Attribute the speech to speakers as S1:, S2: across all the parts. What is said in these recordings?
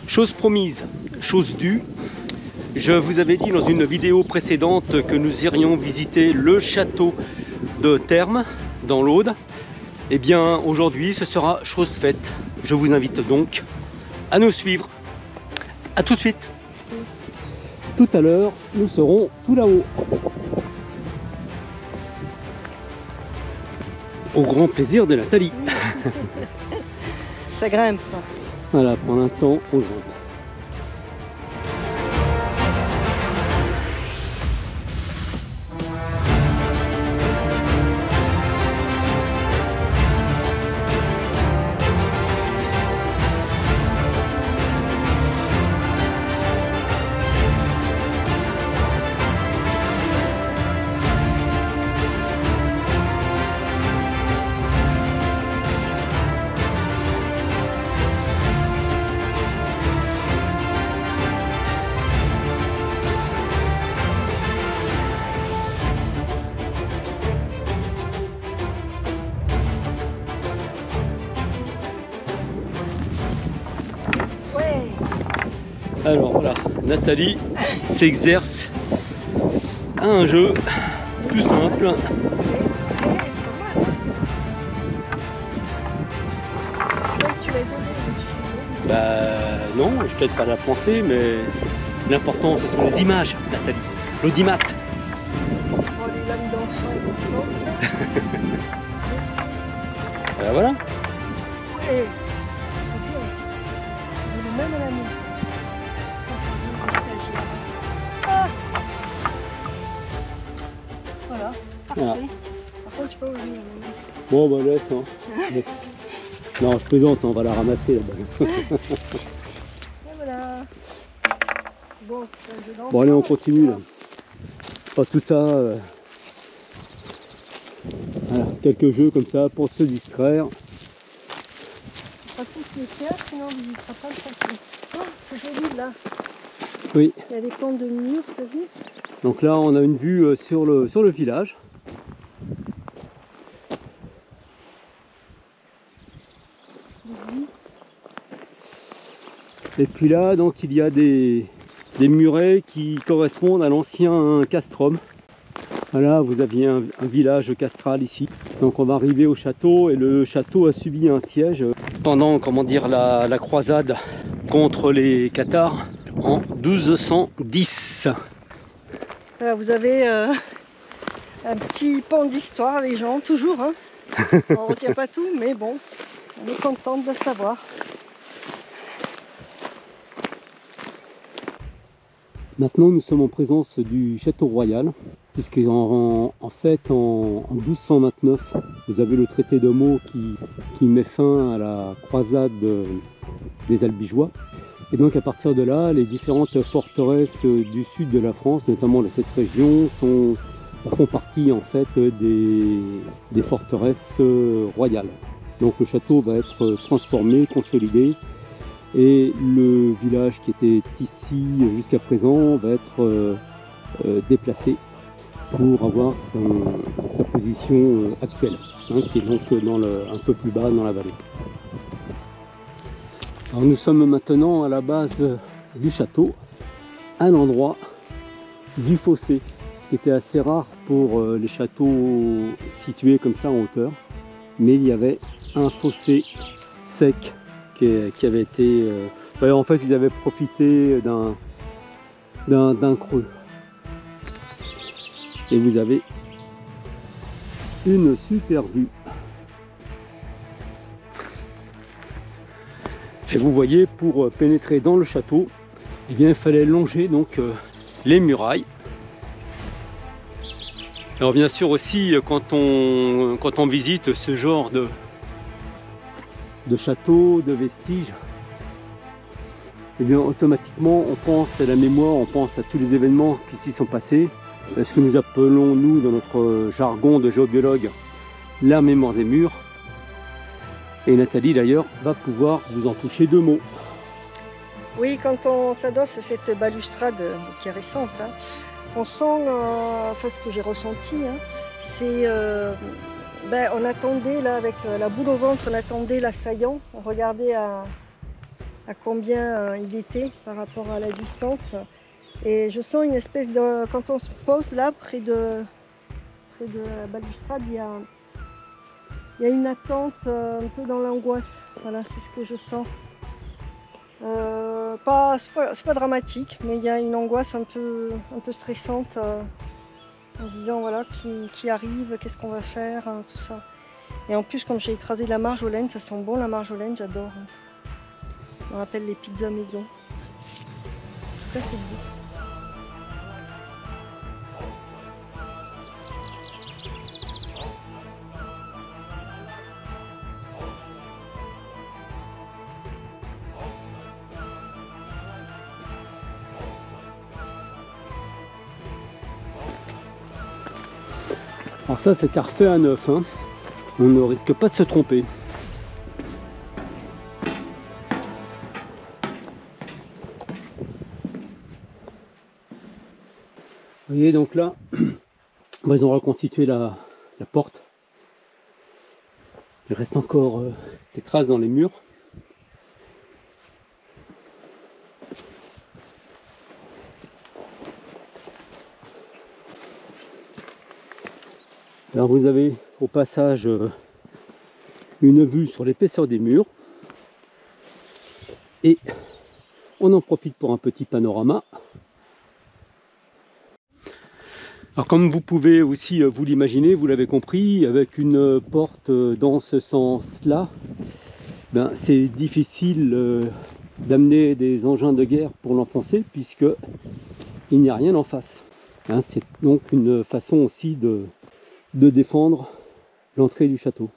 S1: Chose promise, chose due. Je vous avais dit dans une vidéo précédente que nous irions visiter le château de Termes dans l'Aude. Eh bien aujourd'hui ce sera chose faite. Je vous invite donc à nous suivre. A tout de suite. Tout à l'heure nous serons tout là-haut. Au grand plaisir de Nathalie.
S2: Ça grimpe.
S1: Voilà, pour l'instant on grimpe. Alors voilà, Nathalie s'exerce à un jeu tout simple. Bah non, je t'aide pas à la penser, mais l'important ce sont les images, Nathalie. L'audimat. Voilà.
S2: Ouais. Même à la maison. Ah. Voilà, parfait.
S1: Voilà.
S2: Par contre, tu peux ouvrir.
S1: Bon bah laisse, hein. Laisse. Non, je plaisante, on va la ramasser là-bas.
S2: Et voilà.
S1: Bon allez, on continue là. Oh, tout ça, voilà, quelques jeux comme ça pour se distraire.
S2: Pas tous les faire, sinon on ne visitera pas le château. Oh, c'est joli là.
S1: Oui.
S2: Il y a des pans de murs, t'as vu?
S1: Donc là, on a une vue sur le village. Et puis là, donc il y a des murets qui correspondent à l'ancien castrum. Voilà, vous aviez un village castral ici. Donc on va arriver au château et le château a subi un siège pendant, comment dire, la croisade contre les Cathares en 1210.
S2: Voilà, vous avez un petit pan d'histoire, les gens, toujours. Hein. On ne retient pas tout, mais bon, on est content de le savoir.
S1: Maintenant, nous sommes en présence du château royal, puisque en fait, en 1229, vous avez le traité de Meaux qui met fin à la croisade des Albigeois. Et donc, à partir de là, les différentes forteresses du sud de la France, notamment de cette région, font partie en fait des forteresses royales. Donc, le château va être transformé, consolidé. Et le village qui était ici jusqu'à présent va être déplacé pour avoir sa position actuelle, hein, qui est donc un peu plus bas dans la vallée. Alors nous sommes maintenant à la base du château, à l'endroit du fossé, ce qui était assez rare pour les châteaux situés comme ça en hauteur, mais il y avait un fossé sec qui avait été... en fait, ils avaient profité d'un creux. Et vous avez une super vue. Et vous voyez, pour pénétrer dans le château, eh bien, il fallait longer donc les murailles. Alors bien sûr aussi, quand on visite ce genre de châteaux, de vestiges, et bien automatiquement on pense à la mémoire, on pense à tous les événements qui s'y sont passés, ce que nous appelons nous dans notre jargon de géobiologue la mémoire des murs. Et Nathalie d'ailleurs va pouvoir vous en toucher deux mots.
S2: Oui, quand on s'adosse à cette balustrade qui est récente, hein, on sent, enfin ce que j'ai ressenti, hein, c'est on attendait là avec la boule au ventre, on attendait l'assaillant, on regardait à à combien il était par rapport à la distance. Et je sens une espèce de... Quand on se pose là, près de la balustrade, il y a une attente un peu dans l'angoisse. Voilà, c'est ce que je sens. C'est pas dramatique, mais il y a une angoisse un peu stressante en disant voilà qui arrive, qu'est-ce qu'on va faire, tout ça. Et en plus, comme j'ai écrasé de la marjolaine, ça sent bon la marjolaine, j'adore. Ça me rappelle les pizzas maison. En tout cas, c'est bon.
S1: Alors ça, c'était refait à neuf, hein. On ne risque pas de se tromper. Vous voyez, donc là, ils ont reconstitué la porte. Il reste encore des traces dans les murs. Alors vous avez au passage une vue sur l'épaisseur des murs. Et on en profite pour un petit panorama. Alors comme vous pouvez aussi vous l'imaginer, vous l'avez compris, avec une porte dans ce sens-là, ben, c'est difficile d'amener des engins de guerre pour l'enfoncer puisque il n'y a rien en face. Hein, c'est donc une façon aussi de défendre l'entrée du château.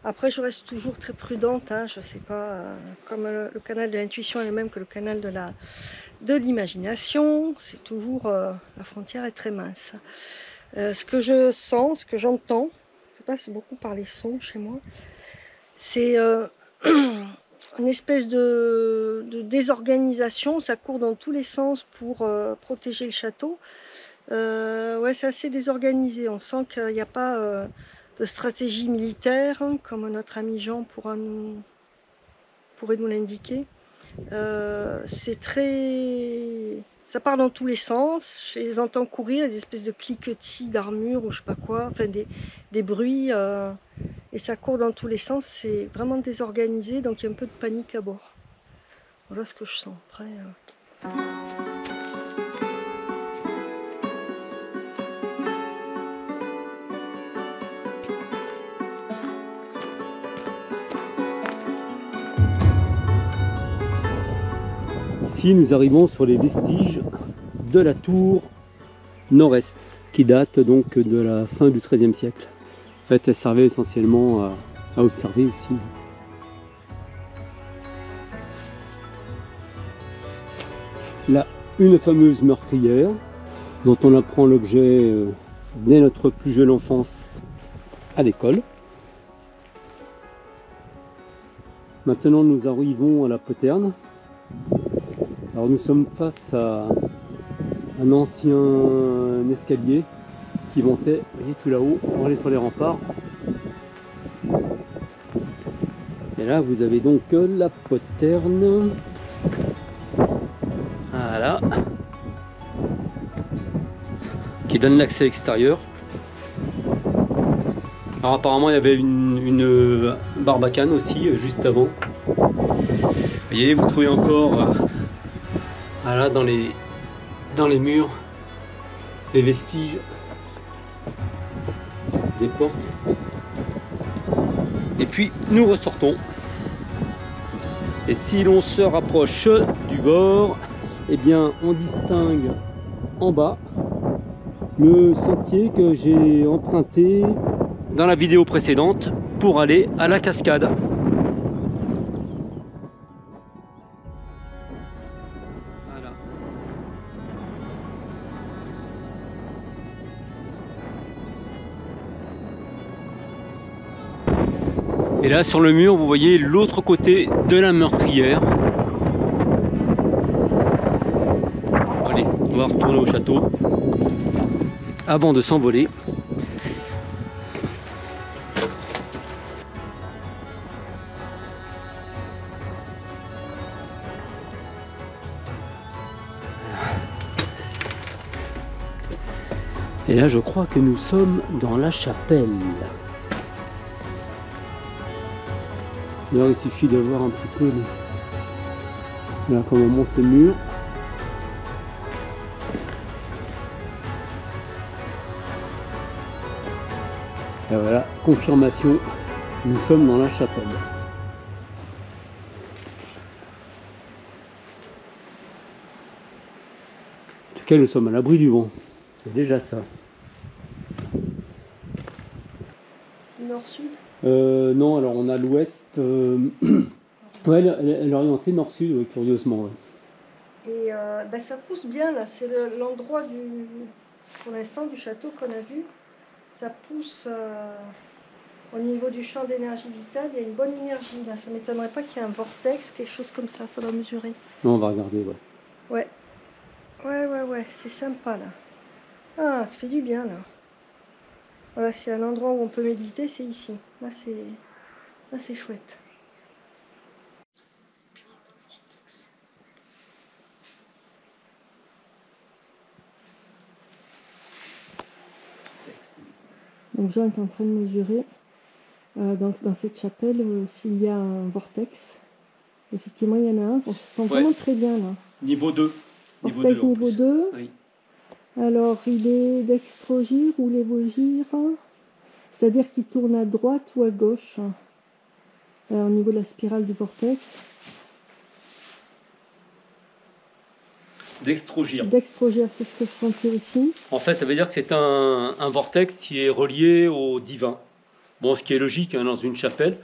S2: Après, je reste toujours très prudente, hein, je ne sais pas, comme le canal de l'intuition est le même que le canal de l'imagination, c'est toujours, la frontière est très mince. Ce que je sens, ce que j'entends, ça passe beaucoup par les sons chez moi, c'est une espèce de désorganisation, ça court dans tous les sens pour protéger le château. Ouais, c'est assez désorganisé, on sent qu'il n'y a pas de stratégie militaire, hein, comme notre ami Jean pourrait nous l'indiquer. C'est très... Ça part dans tous les sens, je les entends courir, des espèces de cliquetis d'armure ou je sais pas quoi, enfin des bruits, et ça court dans tous les sens, c'est vraiment désorganisé, donc il y a un peu de panique à bord. Voilà ce que je sens. Après,
S1: Ici, nous arrivons sur les vestiges de la tour nord-est, qui date donc de la fin du XIIIe siècle. En fait, elle servait essentiellement à observer aussi. Là, une fameuse meurtrière, dont on apprend l'objet dès notre plus jeune enfance à l'école. Maintenant, nous arrivons à la poterne. Alors nous sommes face à un ancien escalier qui montait, vous voyez, tout là-haut pour aller sur les remparts. Et là vous avez donc la poterne. Voilà. Qui donne l'accès extérieur. Alors apparemment il y avait une barbacane aussi juste avant. Vous voyez, vous trouvez encore voilà, dans les murs les vestiges des portes. Et puis nous ressortons. Et si l'on se rapproche du bord, eh bien on distingue en bas le sentier que j'ai emprunté dans la vidéo précédente pour aller à la cascade. Voilà. Et là sur le mur vous voyez l'autre côté de la meurtrière. Allez, on va retourner au château avant de s'envoler. Et là, je crois que nous sommes dans la chapelle. D'ailleurs, il suffit de voir un petit peu là, comment on monte les murs. Et voilà, confirmation, nous sommes dans la chapelle. En tout cas, nous sommes à l'abri du vent. C'est déjà ça.
S2: Nord-sud?
S1: Non, alors on a l'ouest. Ouais, elle est orientée nord-sud, ouais, curieusement. Ouais.
S2: Et ben, ça pousse bien là, c'est l'endroit pour l'instant du château qu'on a vu. Ça pousse au niveau du champ d'énergie vitale, il y a une bonne énergie là. Ça ne m'étonnerait pas qu'il y ait un vortex, quelque chose comme ça, il faudra mesurer.
S1: Non, on va regarder, ouais.
S2: Ouais. Ouais, c'est sympa là. Ah, ça fait du bien là. Voilà, s'il y a un endroit où on peut méditer, c'est ici. Là, c'est chouette. Donc Jean est en train de mesurer dans cette chapelle s'il y a un vortex. Effectivement, il y en a un. On se sent vraiment très bien là.
S1: Niveau 2.
S2: Vortex niveau 2.
S1: Oui.
S2: Alors, il est dextrogire ou lévogire, c'est-à-dire qu'il tourne à droite ou à gauche au niveau de la spirale du vortex.
S1: Dextrogire.
S2: Dextrogire, c'est ce que je sentais aussi.
S1: En fait, ça veut dire que c'est un vortex qui est relié au divin. Bon, ce qui est logique hein, dans une chapelle,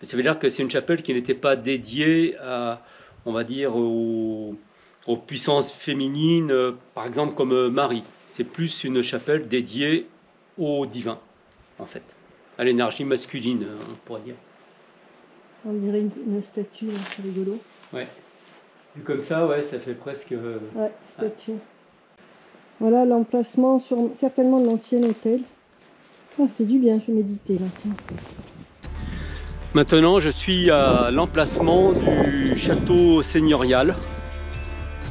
S1: mais ça veut dire que c'est une chapelle qui n'était pas dédiée à, on va dire, aux puissances féminines, par exemple comme Marie. C'est plus une chapelle dédiée au divin, en fait, à l'énergie masculine, on pourrait dire.
S2: On dirait une statue, là, c'est rigolo.
S1: Ouais. Vu comme ça, ouais, ça fait presque...
S2: Ouais, statue. Voilà l'emplacement sur certainement de l'ancien hôtel. Ah, ça fait du bien, je vais méditer là, tiens.
S1: Maintenant, je suis à l'emplacement du château seigneurial.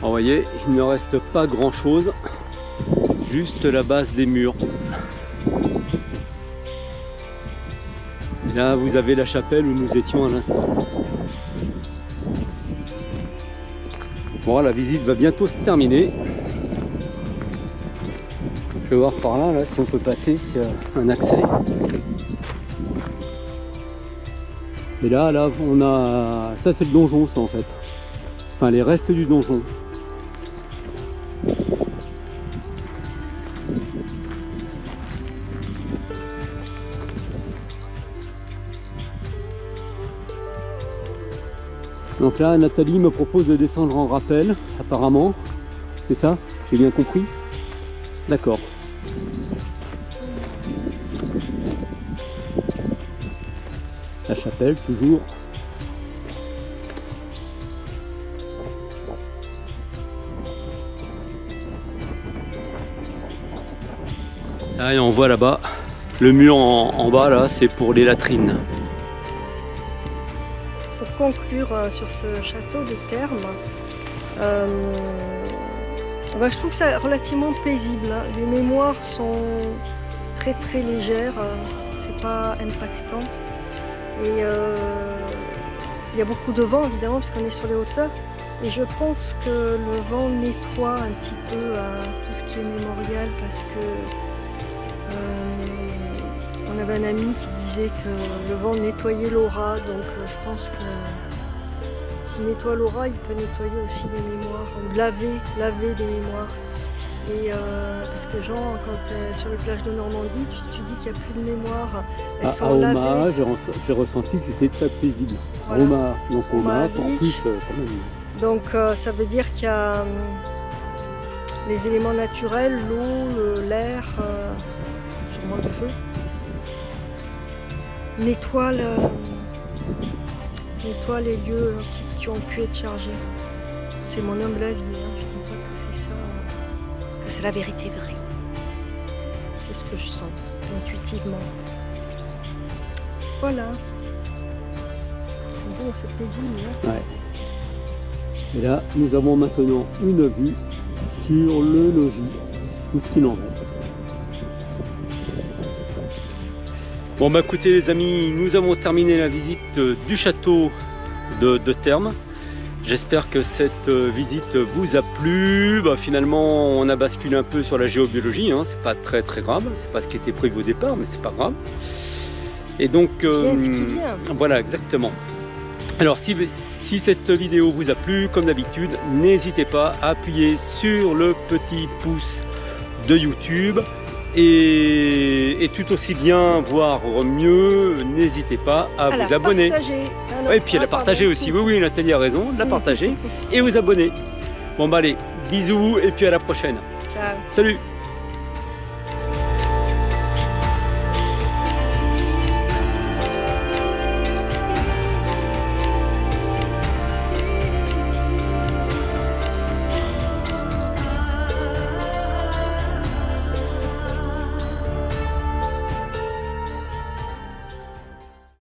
S1: Vous voyez, il ne reste pas grand chose, juste la base des murs. Et là, vous avez la chapelle où nous étions à l'instant. Bon, la visite va bientôt se terminer. Je vais voir par là, si on peut passer, s'il y a un accès. Et là, on a... Ça, c'est le donjon, ça, en fait. Enfin, les restes du donjon. Donc là, Nathalie me propose de descendre en rappel, apparemment. C'est ça? J'ai bien compris? D'accord. La chapelle, toujours. Là, et on voit là-bas, le mur en bas, là, c'est pour les latrines.
S2: Pour conclure sur ce château de Termes, je trouve que c'est relativement paisible. Hein. Les mémoires sont très légères, c'est pas impactant. Et il y a beaucoup de vent évidemment parce qu'on est sur les hauteurs. Et je pense que le vent nettoie un petit peu tout ce qui est mémorial parce que on avait un ami qui disait que le vent nettoyait l'aura, donc je pense que s'il nettoie l'aura, il peut nettoyer aussi les mémoires, ou laver des mémoires. Et parce que Jean, quand sur les plages de Normandie, tu dis qu'il n'y a plus de mémoire, elles sont lavées.
S1: À Omaha, j'ai ressenti que c'était très paisible.
S2: Voilà.
S1: Omaha, donc Omaha, en plus, quand même.
S2: Donc ça veut dire qu'il y a les éléments naturels, l'eau, l'air, sûrement le feu, nettoie les lieux qui ont pu être chargés. C'est mon humble avis, hein. Je ne dis pas que c'est ça, que c'est la vérité vraie. C'est ce que je sens, intuitivement. Voilà. C'est bon, c'est paisible. Hein.
S1: Ouais. Et là, nous avons maintenant une vue sur le logis, tout ce qu'il en reste. Bon bah écoutez les amis, nous avons terminé la visite du château de Termes. J'espère que cette visite vous a plu. Bah, finalement on a basculé un peu sur la géobiologie, hein. C'est pas très grave, c'est pas ce qui était prévu au départ, mais c'est pas grave. Et donc voilà, exactement. Alors si cette vidéo vous a plu, comme d'habitude, n'hésitez pas à appuyer sur le petit pouce de YouTube. Et tout aussi bien, voire mieux, n'hésitez pas à vous abonner. Et puis à la partager aussi. Oui, Nathalie a raison, de la partager et vous abonner. Bon bah allez, bisous et puis à la prochaine.
S2: Ciao.
S1: Salut.